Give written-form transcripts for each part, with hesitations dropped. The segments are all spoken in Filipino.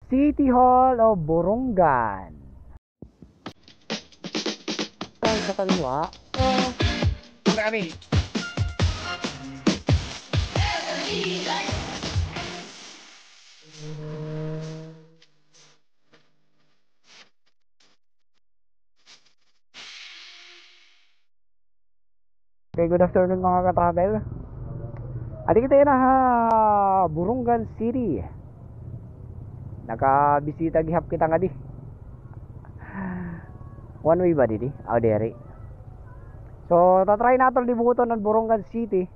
City Hall of Borongan. Sa kaliwa. Kami. Okay, good afternoon mga ka-travel. Adi kita na ha Borongan City. Nakabisita gihap kita nga di. One way ba di? Dere. So, tatry natin libuton ng Borongan City.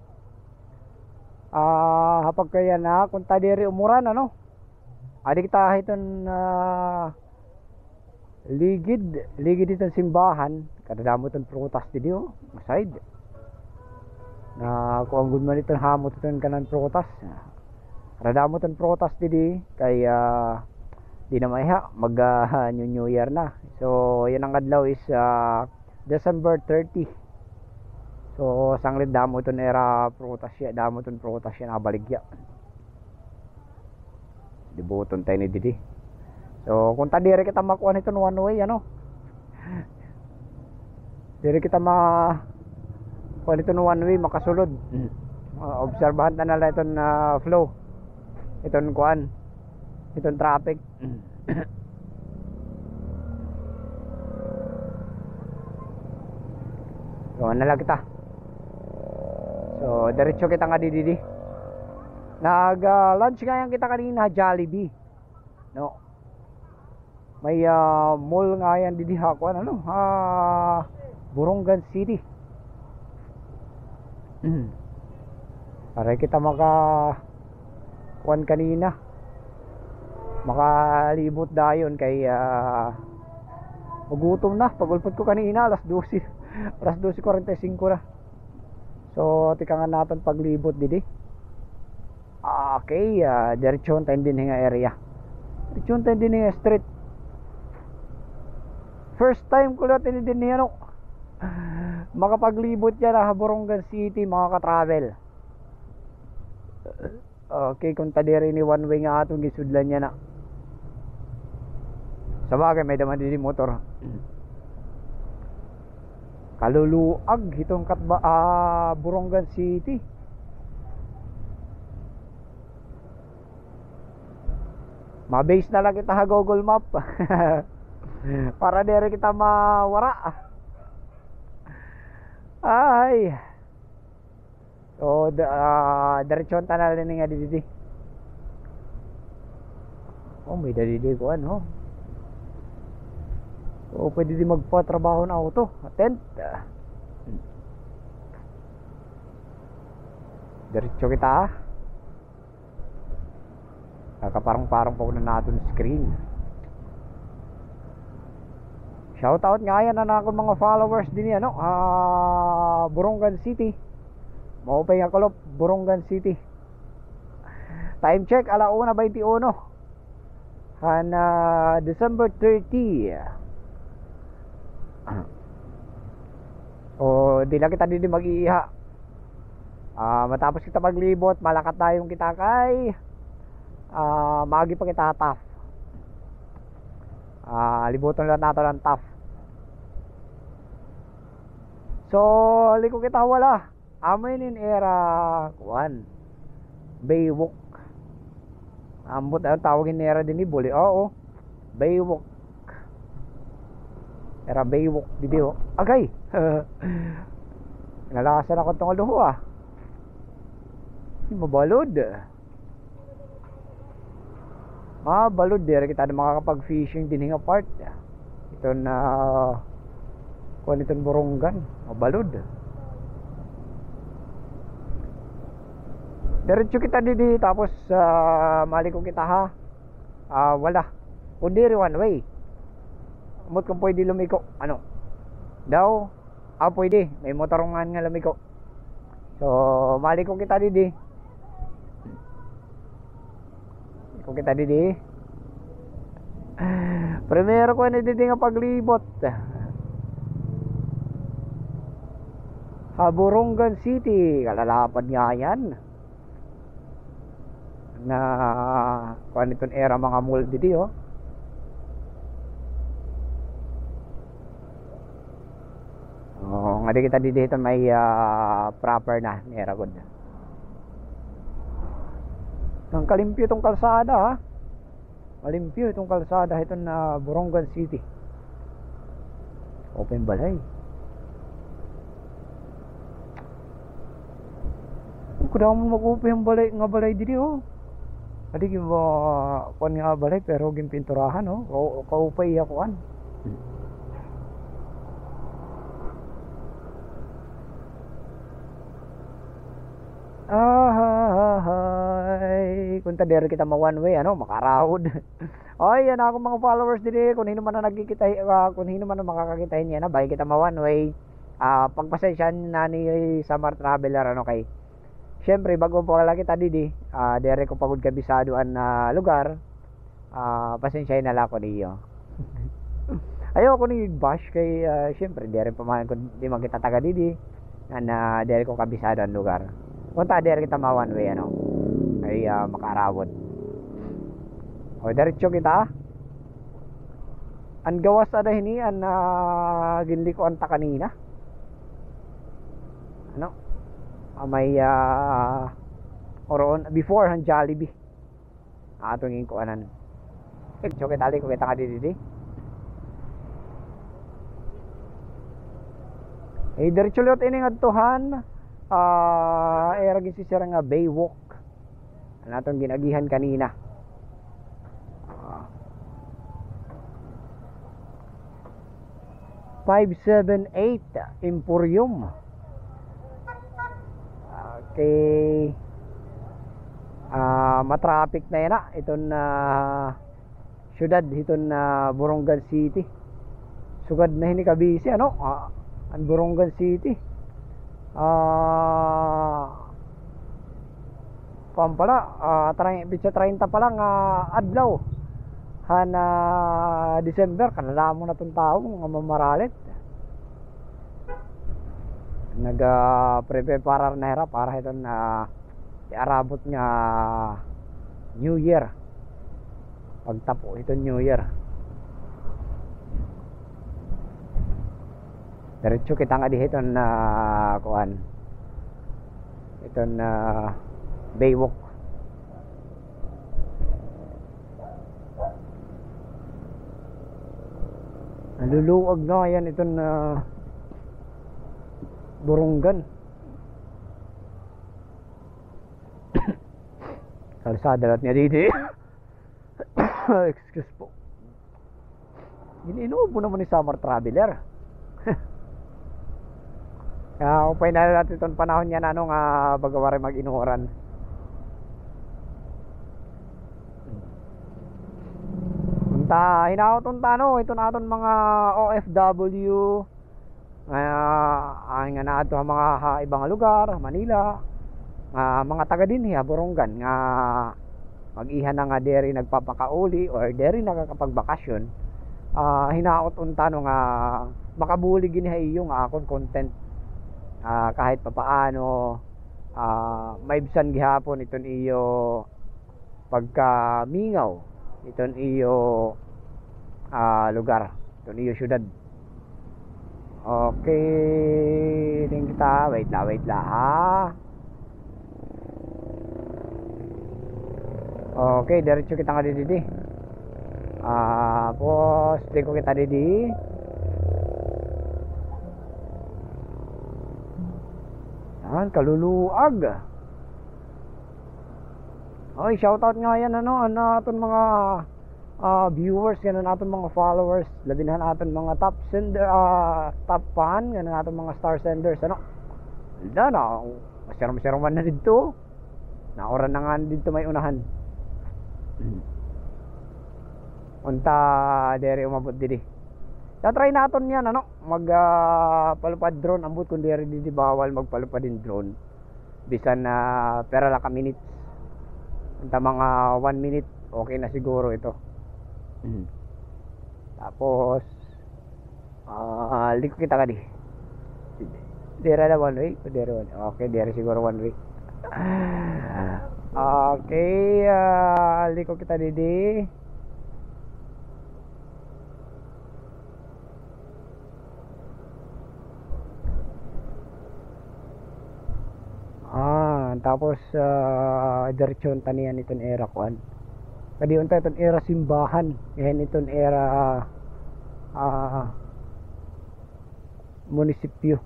Hapag kaya na kung ta dere umuran ano. Adi kita hiton ligid itong simbahan, kadadamo itong prutas di oh, masayid. Na kung ang good man itong hamot itong kanan prutas. Kadadamo itong prutas di kaya di na maiha mag new year na. So, yan ang adlaw is December 30. So, sanglit damo itong era prutas siya, damo itong prutas siya nabaligya. Dibuton tayo ni Didi. So, kung ta dire kita makuha nito one way, ano? Dire kita kuha nito one way, makasulod. Obserbahan ta na lang itong flow. Itong kuan. Itong traffic. So, na lang kita. So, diretso kita nga di. Nag-lunch nga yan kita kanina, Jollibee. No? May mall nga yan di hakuan ano, Borongan City. Para kita kuan kanina. Makalibot dayon kay magutom na. Pagulpot ko kanina alas 12. Alas 12:45 na. So tika nga natin paglibot didi. Okay, diretsyon tayo din nga area. Diretsyon tayo din nga street. First time ko lang din niya no. Makapaglibot yan na Borongan City mga ka-travel. Okay, kung tadiri ni one way nga atong gisudlan niya na. Sa bagay may daman din motor. Kaluluag itong Borongan City. Mabase na lang kita ha Google Map. Para dire kita mawara. Ay. So diretsyon ta na rin nga didi. Oh, may didi ko ano. So pwede di magpatrabaho na auto. Attend. Diretso kita. Kakaparang-parang po na natin screen. Shoutout nga yan na ako mga followers din yan no? Borongan City. Maupay nga kalop Borongan City. Time check 1:21 December 30. O di lang kita din mag-iiha. Matapos kita maglibot, malakat tayong kita kay maagi pa kita taf. Libutan lang nato ng taf. So, liko kita wala. Amin in era kuan. Baywalk. Ambot ang tawagin ni era din ni Buli. Oo. Baywalk. Era Baywalk video. Agay. Nalasan ako tong luho Mabalod. Mabalod dire kita na makakapag-fishing din nga part. Ito na kuan itong Borongan. Mabalod. Diretso kita didi tapos maliko kita ha. Wala. Kundi one way. Umot kung pwede lumiko. Ano? Daw? Pwede. May motorongan nga lumiko. So, maliko kita didi. Kung kita didi. Primero ko na didi nga paglibot. Borongan City. Kalalapad nga yan. na kuan iton era mga mold didi oh. Oh, nga di kita dito may proper na ni era good. Ang kalimpyo itong kalsada ha. Malimpyo itong kalsada ito na Borongan City. Open balay. Kuda mo mag-open yung balay nga balay dito oh. Adi ba kuan nga balay pero gimpinturahan oh. Kaupay ako an. Kunta dere kita ma one way makarawod. Ay yan ako mga followers dire kung hino man na nagkikita kung hino man na makakakita niya na bay kita ma one way. Pagpasensyahan na ni Summer Traveler kay syempre bago pa lang kita didi dere ko pagod kabisadoan na lugar. Pasensyahin na lang ko niyo. Ayoko ni bash kay syempre dere pa man kun di man kita taga didi na dere ko kabisado ang lugar. Punta dere kita ma one way ay makarawod. O diretso kita. Ang gawas ada hini an ginli ko anta kanina. May oroon before han Jollibee. Atong ko anan. Diretso kita ali ko kita ka didi. Diretso lot ini ngadtuhan. Era gisisira nga Baywalk. Ano itong ginagihan kanina. 578 Emporium. Okay. Matraffic na yan Itong syudad itong Borongan City. Sugad na hini kabisi ang Borongan City. Pampala 30 pa lang adlaw hana December kanala mo na tong tao nga mamaralit prepare na hera para iton iarabot nga New Year pagtapo iton New Year. Diretso kita nga dihiton kuan iton Baywalk. Naluluwag na yan itong Borongan. Kalsada lahat niya dito. Excuse po. Iniinubo naman ni Summer Traveler. Upay na natin itong panahon niya bagawari mag-inuoran. Hinaot ito na aton mga OFW nga na ato mga ibang lugar Manila mga taga din Borongan nga mag-ihan na nga deri nagpapakauli or deri nakakapagbakasyon. Hinaot nga makabuli gini yung akon content kahit papaano maibsan gihapon iton iyo pagka mingaw iton iyo lugar iton iyo syudad. Okay tingin kita wait la okay diretso kita nga didi pos di ko kita didi yan kaluluag. Oy, shoutout nga yan aton mga viewers, ganun aton mga followers, labi na aton mga top sender, top fan, ganun aton mga star senders Wala na, masyarong man na dito. Naoran na nga dito may unahan. Unta dere umabot didi. Tatry naton yan magpalupad drone ambot kun dere didi bawal magpalupad din drone. Bisan pera lang ka minutes. Unta mga 1 minute okay na siguro ito. Tapos liko kita ka di. Dere na one way, dere one. Okay, dere siguro one way. Okay, liko kita didi. Tapos diretsyon tanian iton era kuan. Kadi unta iton era simbahan, yan iton era munisipyo.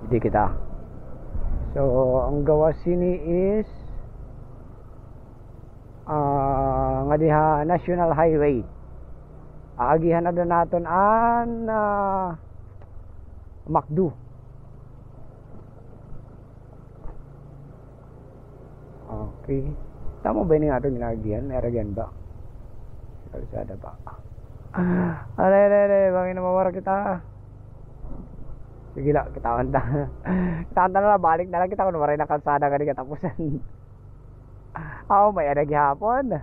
Hindi kita. So ang gawa sini is nga diha National Highway. Aagihan na doon natin an Macdo. Okay. Tama ba yung atong ginagagihan? Naragan ba? Kalsada ba? Alay, bangin na mawara kita. Sige lang, kitawan na. Kitawan na lang, balik na lang kita kung maray na kalsada ka di katapusan. May anag hapon.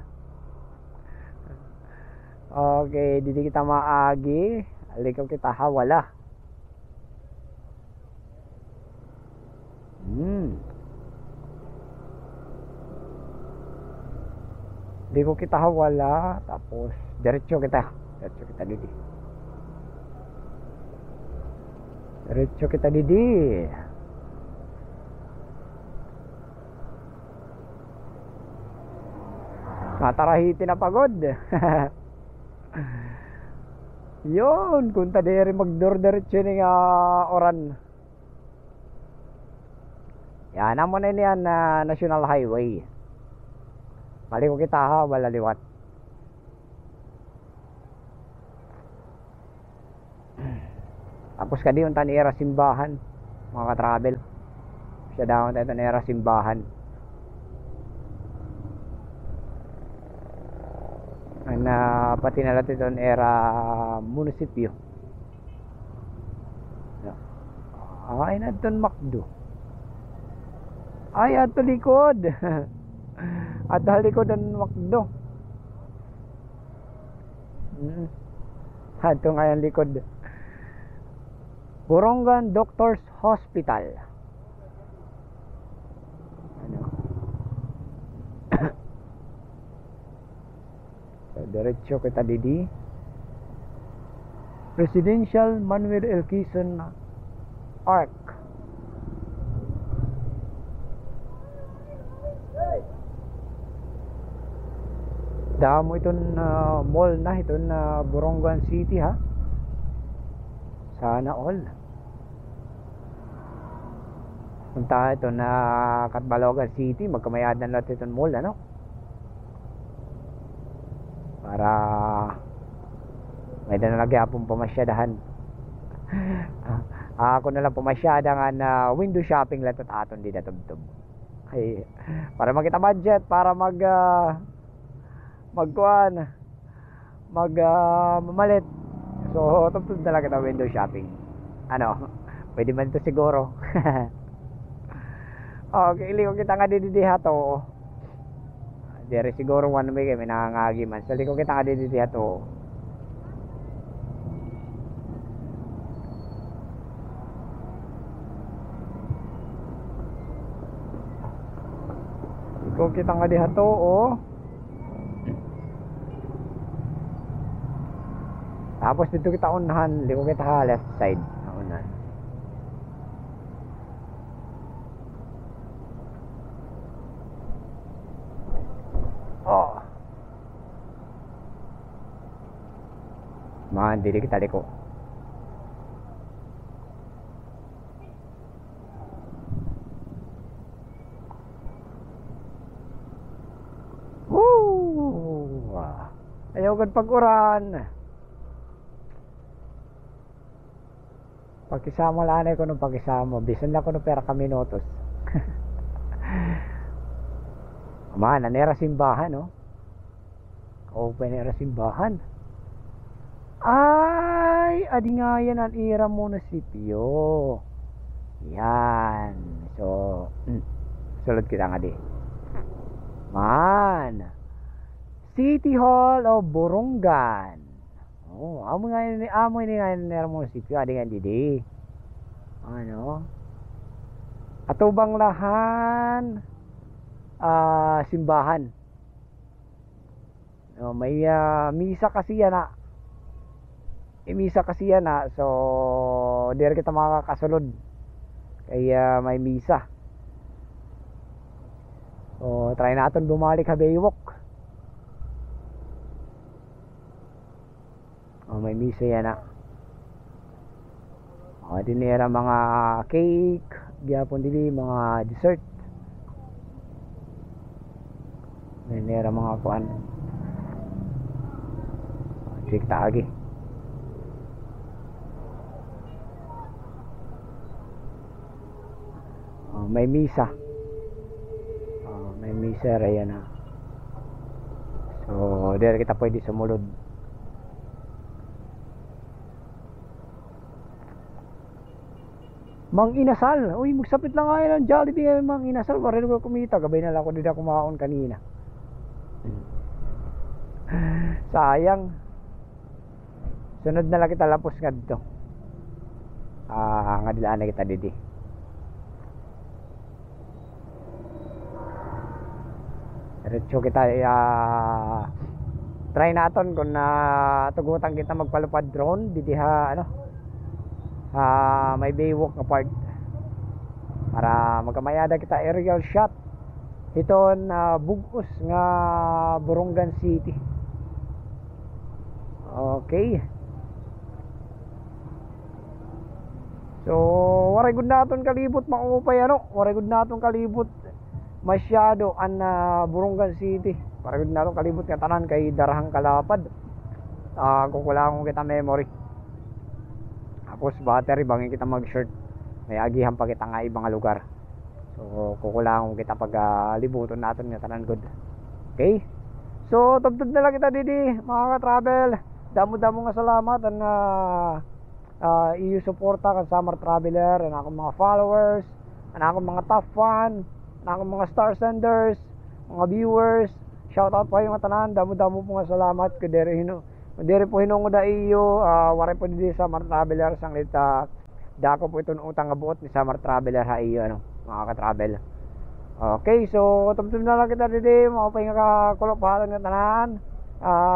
Okay, dito kita maagi. Alikaw kita hawala. Di ko kita hawala. Tapos diretso kita didi. Diretso kita didi. Matarahitin na pagod. Yun, kung tadiri magdur diretso ni oran. Yan amo na niyan na National Highway. Mali ko kita ha, wala liwat. Tapos kadi unta ni era simbahan, mga ka-travel. Siya daw unta ni era simbahan. Na pati na natin doon era munisipyo. Ay na doon Macdo. Ay ato likod. At likod doon Macdo. Ato ngayon likod. Borongan Doctors Hospital. Diretso kita didi. Presidential Manuel L. Quezon Arc. Damo iton mall na iton Borongan City ha. Sana all. Punta ito na Catbalogan City, magkamayadan natin iton mall ano. Para may na nagyapong pamasyadahan. Ako na lang pamasyada nga na window shopping lang at aton di datubtub. Ay, para makita budget, para mamalit. So tubtub na lang kita window shopping. Ano, pwede man ito siguro. Okay, iliko kita nga didiha to. Dere siguro one may kami nangangagi man. So liko kita nga didiha to. Liko kita nga diha to Tapos dito kita unahan, liko kita ha left side. Unahan. Dili kita liko. Woo! Ayaw gud pag-uran. Pakisama lanay ko nung pakisama. Bisan na ko nung pera kami notos. Man, nanera simbahan, no? Open nera simbahan. Ay, adi nga yan ang ira munisipyo. Yan. So, sulod kita nga di. Man. City Hall of Borongan. Amo nga yun nga yun ang munisipyo. Adi nga di. ano, atubang lahan, simbahan. May misa kasi yan na. Misa kasi yan na. So, dire kita makakasulod. Kaya may misa. So, try natin bumalik ha Baywalk. May misa yan na. Dinera mga cake, gyapon dili mga dessert. Dinera mga kuan. Cake taagi. May misa. May misa raya na. So, dire kita pwede sumulod. Mang Inasal. Uy, magsapit lang kayo ng Jollibee ngayon, Mang Inasal. Waril ko kumita. Gabay na lang ako dito kumaon kanina. Sayang. Sunod na lang kita lapos nga dito. Nga dilaan na kita didi. Diretso kita try naton kung tugutan kita magpalupad drone didi ha ano. May Baywalk na part para magamayada kita aerial shot iton bugos nga Borongan City. Okay, so waray gud naton kalibot maupay ano, waray gud naton kalibot masyado an Borongan City. Waray gud naton kalibot nga tanan kay darahang kalapad. Kukulangon kita memory. Tapos battery bangin kita mag-short. May agihan pa kita nga ibang lugar. So kukulangon kita pag libuton natin nga tanan good. Okay? So tubtub na lang kita didi mga ka-travel. Damo-damo nga salamat an iyo suporta kan Summer Traveler, an akong mga followers, an akong mga top fan, an akong mga star senders, mga viewers. Shout out po yung tanan. Damo-damo po nga salamat kadere hino. Dere po hinungod na iyo, waray po dito sa Summer Traveler sang lita. Dako po itong utang nga buot ni Summer Traveler ha iyo ano, mga ka-travel. Okay, so tumtum na lang kita dito, mga pa nga kakulok pahalon nga tanan.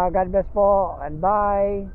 God bless po and bye.